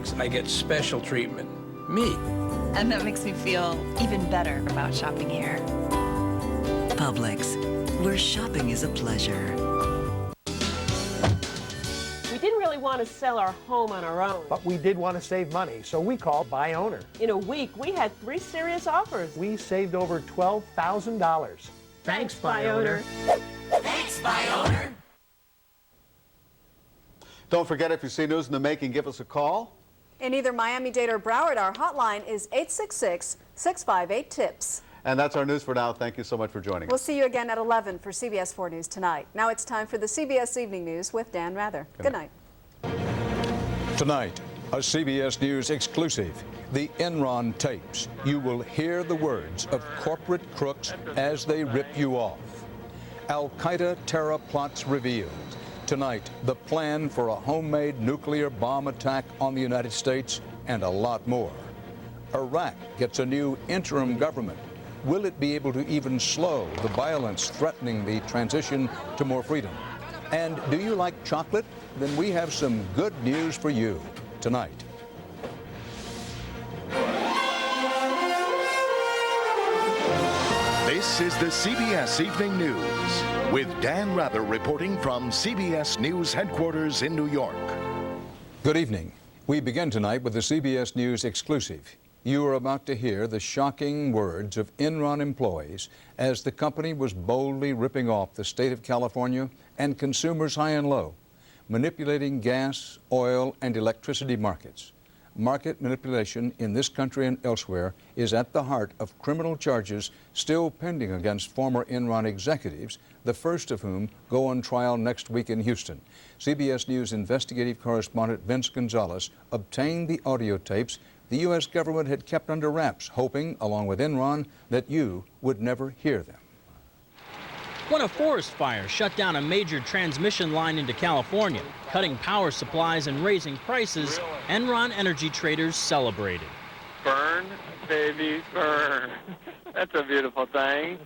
Publix, I get special treatment. Me. And that makes me feel even better about shopping here. Publix, where shopping is a pleasure. We didn't really want to sell our home on our own. But we did want to save money, so we called Buy Owner. In a week, we had 3 serious offers. We saved over $12,000. Thanks, Buy Owner. Thanks, Buy Owner. Don't forget, if you see news in the making, give us a call. In either Miami-Dade or Broward, our hotline is 866-658-TIPS. And that's our news for now. Thank you so much for joining us. We'll see you again at 11 for CBS 4 News tonight. Now it's time for the CBS Evening News with Dan Rather. Good night. Tonight, a CBS News exclusive, the Enron tapes. You will hear the words of corporate crooks as they rip you off. Al-Qaeda terror plots revealed. Tonight, the plan for a homemade nuclear bomb attack on the United States, and a lot more. Iraq gets a new interim government. Will it be able to even slow the violence threatening the transition to more freedom? And do you like chocolate? Then we have some good news for you tonight. This is the CBS Evening News with Dan Rather reporting from CBS News headquarters in New York. Good evening. We begin tonight with the CBS News exclusive. You are about to hear the shocking words of Enron employees as the company was boldly ripping off the state of California and consumers high and low, manipulating gas, oil, and electricity markets. Market manipulation in this country and elsewhere is at the heart of criminal charges still pending against former Enron executives, the first of whom go on trial next week in Houston. CBS News investigative correspondent Vince Gonzalez obtained the audio tapes the U.S. government had kept under wraps, hoping, along with Enron, that you would never hear them. When a forest fire shut down a major transmission line into California, cutting power supplies and raising prices, Enron energy traders celebrated. Burn, baby, burn. That's a beautiful thing.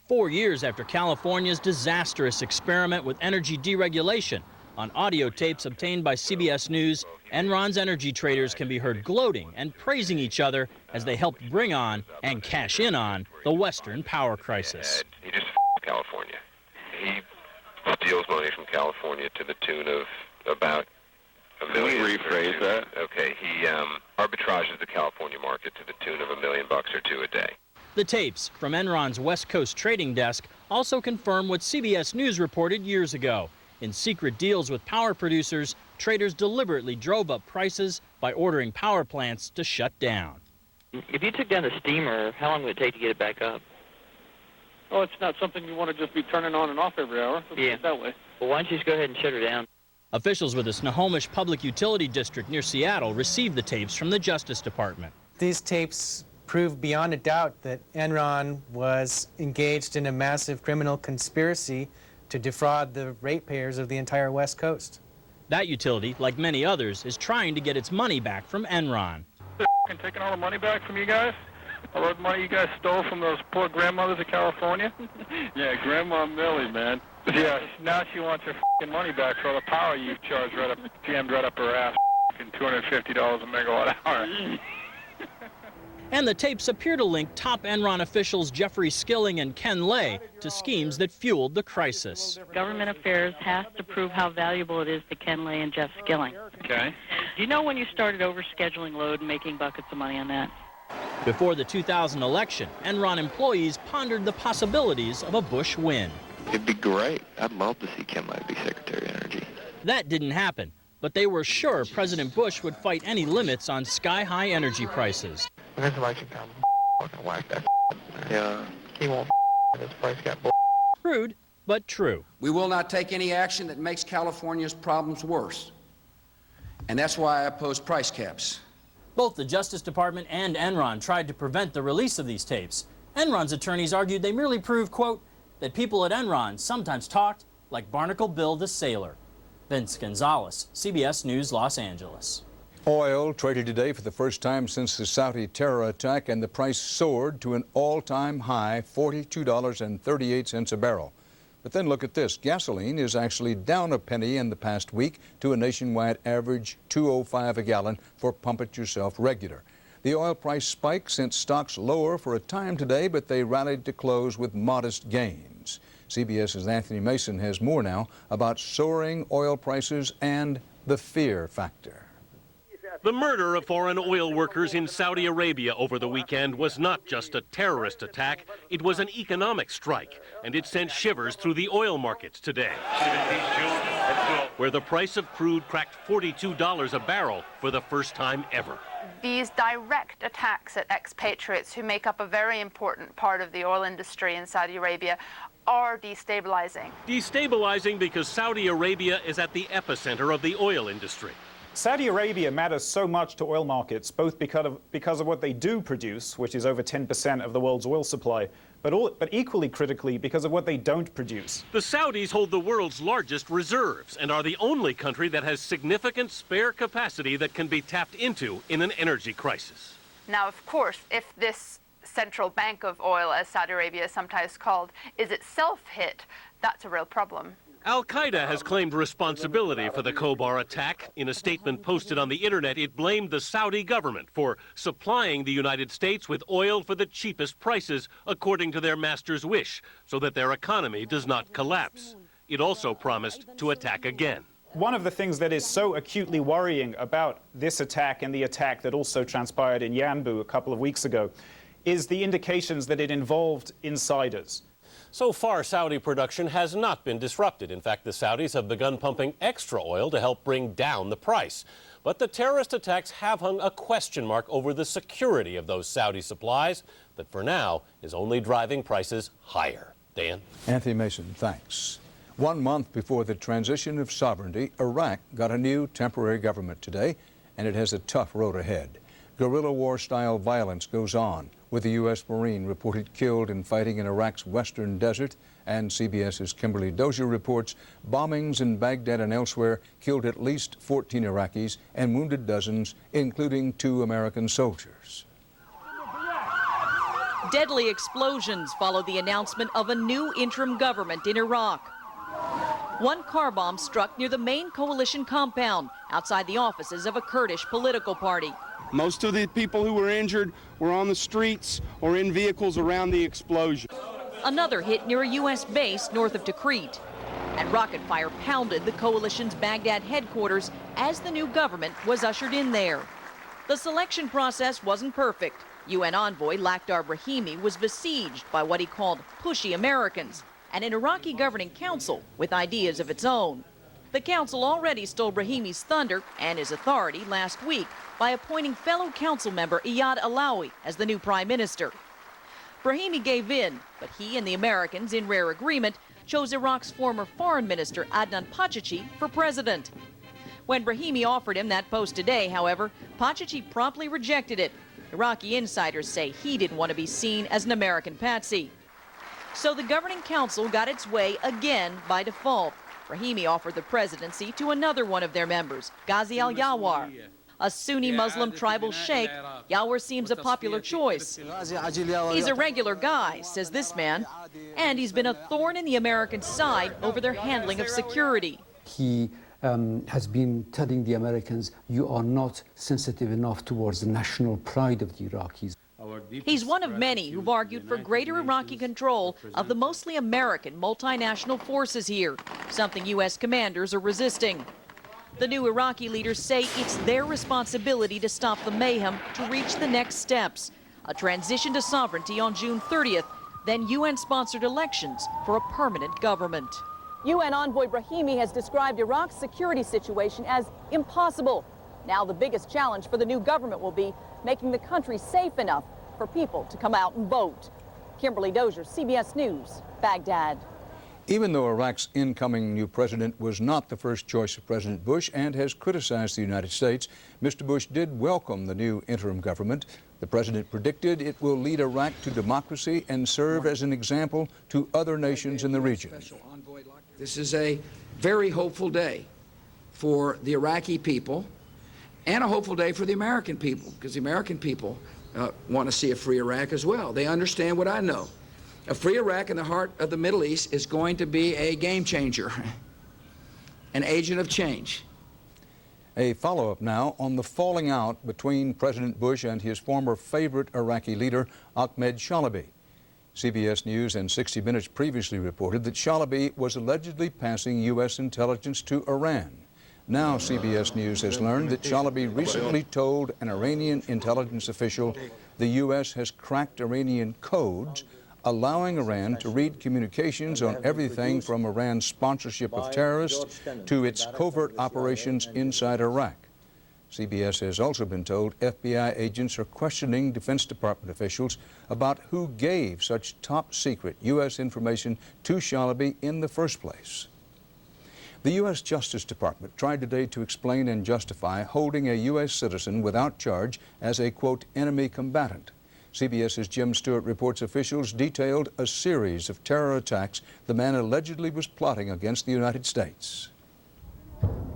4 years after California's disastrous experiment with energy deregulation, on audio tapes obtained by CBS News, Enron's energy traders can be heard gloating and praising each other as they helped bring on and cash in on the Western power crisis. He just California. He steals money from California to the tune of about $1 million. Can we rephrase that? Okay, he arbitrages the California market to the tune of $1 million or $2 a day. The tapes from Enron's West Coast trading desk also confirm what CBS News reported years ago. In secret deals with power producers, traders deliberately drove up prices by ordering power plants to shut down. If you took down the steamer, how long would it take to get it back up? Oh, it's not something you want to just be turning on and off every hour. Let's Yeah. put it that way. Well, why don't you just go ahead and shut her down? Officials with the Snohomish Public Utility District near Seattle received the tapes from the Justice Department. These tapes prove beyond a doubt that Enron was engaged in a massive criminal conspiracy to defraud the ratepayers of the entire West Coast. That utility, like many others, is trying to get its money back from Enron. They're taking all the money back from you guys? All the money you guys stole from those poor grandmothers of California? Yeah, Grandma Millie, man. Yeah, now she wants her money back for all the power you've charged jammed right up her ass, $250 a megawatt hour. And the tapes appear to link top Enron officials Jeffrey Skilling and Ken Lay to schemes that fueled the crisis. Government affairs has to prove how valuable it is to Ken Lay and Jeff Skilling. Okay. Do you know when you started overscheduling load and making buckets of money on that? Before the 2000 election, Enron employees pondered the possibilities of a Bush win. It'd be great. I'd love to see Ken Lay be Secretary of Energy. That didn't happen, but they were sure President Bush would fight any limits on sky-high energy prices. When this election comes, fucking whack that. Yeah. He won't this price got Crude, but true. We will not take any action that makes California's problems worse. And that's why I oppose price caps. Both the Justice Department and Enron tried to prevent the release of these tapes. Enron's attorneys argued they merely proved, quote, that people at Enron sometimes talked like Barnacle Bill the Sailor. Vince Gonzalez, CBS News, Los Angeles. Oil traded today for the first time since the Saudi terror attack, and the price soared to an all-time high, $42.38 a barrel. But then look at this. Gasoline is actually down a penny in the past week to a nationwide average $2.05 a gallon for pump it yourself regular. The oil price spike sent stocks lower for a time today, but they rallied to close with modest gains. CBS's Anthony Mason has more now about soaring oil prices and the fear factor. The murder of foreign oil workers in Saudi Arabia over the weekend was not just a terrorist attack, it was an economic strike, and it sent shivers through the oil markets today, where the price of crude cracked $42 a barrel for the first time ever. These direct attacks at expatriates who make up a very important part of the oil industry in Saudi Arabia are destabilizing. Destabilizing because Saudi Arabia is at the epicenter of the oil industry. Saudi Arabia matters so much to oil markets, both because of what they do produce, which is over 10% of the world's oil supply, but equally critically because of what they don't produce. The Saudis hold the world's largest reserves and are the only country that has significant spare capacity that can be tapped into in an energy crisis. Now, of course, if this central bank of oil, as Saudi Arabia is sometimes called, is itself hit, that's a real problem. Al-Qaeda has claimed responsibility for the Khobar attack. In a statement posted on the internet, it blamed the Saudi government for supplying the United States with oil for the cheapest prices, according to their master's wish, so that their economy does not collapse. It also promised to attack again. One of the things that is so acutely worrying about this attack and the attack that also transpired in Yanbu a couple of weeks ago is the indications that it involved insiders. So far, Saudi production has not been disrupted. In fact, the Saudis have begun pumping extra oil to help bring down the price. But the terrorist attacks have hung a question mark over the security of those Saudi supplies that for now is only driving prices higher. Dan? Anthony Mason, thanks. 1 month before the transition of sovereignty, Iraq got a new temporary government today, and it has a tough road ahead. Guerrilla war-style violence goes on, with a U.S. Marine reported killed in fighting in Iraq's western desert, and CBS's Kimberly Dozier reports bombings in Baghdad and elsewhere killed at least 14 Iraqis and wounded dozens, including 2 American soldiers. Deadly explosions follow the announcement of a new interim government in Iraq. One car bomb struck near the main coalition compound outside the offices of a Kurdish political party. Most of the people who were injured were on the streets or in vehicles around the explosion. Another hit near a U.S. base north of Tikrit. And rocket fire pounded the coalition's Baghdad headquarters as the new government was ushered in there. The selection process wasn't perfect. UN envoy Lakhdar Brahimi was besieged by what he called pushy Americans and an Iraqi governing council with ideas of its own. The council already stole Brahimi's thunder and his authority last week by appointing fellow council member Iyad Alawi as the new prime minister. Brahimi gave in, but he and the Americans, in rare agreement, chose Iraq's former foreign minister Adnan Pachachi for president. When Brahimi offered him that post today, however, Pachachi promptly rejected it. Iraqi insiders say he didn't want to be seen as an American patsy. So the governing council got its way again by default. Brahimi offered the presidency to another one of their members, Ghazi al-Yawar. A Sunni Muslim tribal sheikh, Yawar seems a popular choice. He's a regular guy, says this man, and he's been a thorn in the American side over their handling of security. He has been telling the Americans, you are not sensitive enough towards the national pride of the Iraqis. He's one of many who've argued for greater Iraqi control of the mostly American multinational forces here, something U.S. commanders are resisting. The new Iraqi leaders say it's their responsibility to stop the mayhem to reach the next steps, a transition to sovereignty on June 30th, then UN-sponsored elections for a permanent government. UN envoy Brahimi has described Iraq's security situation as impossible. Now the biggest challenge for the new government will be making the country safe enough for people to come out and vote. Kimberly Dozier, CBS News, Baghdad. Even though Iraq's incoming new president was not the first choice of President Bush and has criticized the United States, Mr. Bush did welcome the new interim government. The president predicted it will lead Iraq to democracy and serve as an example to other nations in the region. This is a very hopeful day for the Iraqi people and a hopeful day for the American people, because the American people want to see a free Iraq as well. They understand what I know, A free Iraq in the heart of the Middle East is going to be a game changer, an agent of change. A follow-up now on the falling out between President Bush and his former favorite Iraqi leader, Ahmed Shalabi. CBS News and 60 Minutes previously reported that Shalabi was allegedly passing U.S. intelligence to Iran. Now CBS News has learned that Shalabi recently told an Iranian intelligence official the U.S. has cracked Iranian codes, allowing Iran to read communications on everything from Iran's sponsorship of terrorists to its covert operations inside Iraq. CBS has also been told FBI agents are questioning Defense Department officials about who gave such top-secret U.S. information to Shalabi in the first place. The U.S. Justice Department tried today to explain and justify holding a U.S. citizen without charge as a, quote, enemy combatant. CBS's Jim Stewart reports officials detailed a series of terror attacks the man allegedly was plotting against the United States.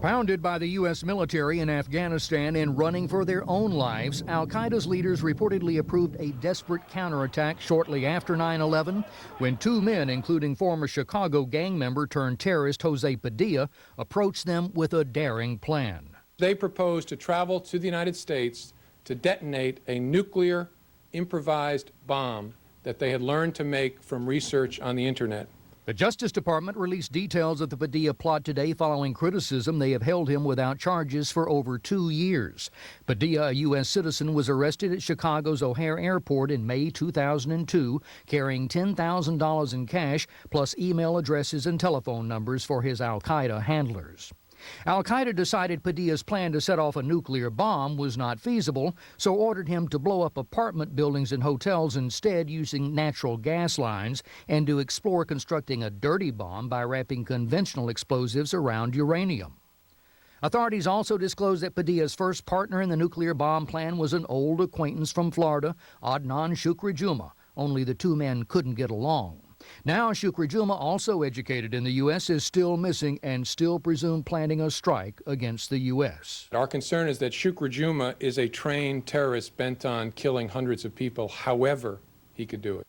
Pounded by the U.S. military in Afghanistan and running for their own lives, al-Qaeda's leaders reportedly approved a desperate counterattack shortly after 9/11 when two men, including former Chicago gang member turned terrorist Jose Padilla, approached them with a daring plan. They proposed to travel to the United States to detonate a nuclear improvised bomb that they had learned to make from research on the internet. The Justice Department released details of the Padilla plot today following criticism they have held him without charges for over 2 years. Padilla, a U.S. citizen, was arrested at Chicago's O'Hare Airport in May 2002, carrying $10,000 in cash, plus email addresses and telephone numbers for his al-Qaeda handlers. Al-Qaeda decided Padilla's plan to set off a nuclear bomb was not feasible, so ordered him to blow up apartment buildings and hotels instead using natural gas lines, and to explore constructing a dirty bomb by wrapping conventional explosives around uranium. Authorities also disclosed that Padilla's first partner in the nuclear bomb plan was an old acquaintance from Florida, Adnan Shukri Juma, only the two men couldn't get along. Now, Shukri Juma, also educated in the U.S., is still missing and still presumed planning a strike against the U.S. Our concern is that Shukri Juma is a trained terrorist bent on killing hundreds of people, however he could do it.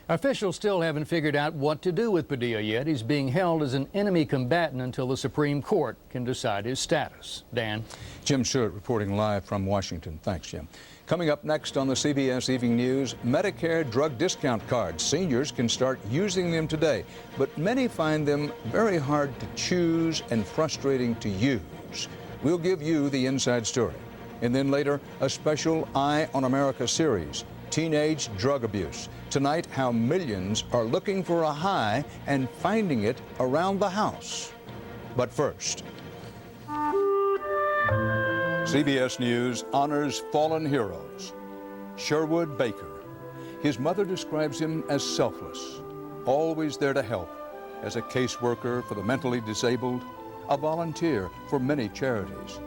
Officials still haven't figured out what to do with Padilla yet. He's being held as an enemy combatant until the Supreme Court can decide his status. Dan? Jim Stewart reporting live from Washington. Thanks, Jim. Coming up next on the CBS Evening News, Medicare drug discount cards. Seniors can start using them today, but many find them very hard to choose and frustrating to use. We'll give you the inside story. And then later, a special Eye on America series, Teenage Drug Abuse. Tonight, how millions are looking for a high and finding it around the house. But first, CBS News honors fallen heroes. Sherwood Baker. His mother describes him as selfless, always there to help, as a caseworker for the mentally disabled, a volunteer for many charities.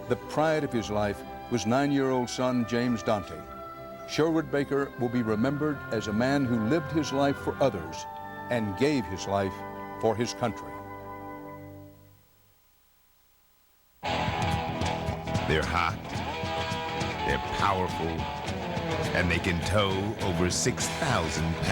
The pride of his life was 9-year-old son James Dante. Sherwood Baker will be remembered as a man who lived his life for others and gave his life for his country. They're hot, they're powerful, and they can tow over 6,000 pounds.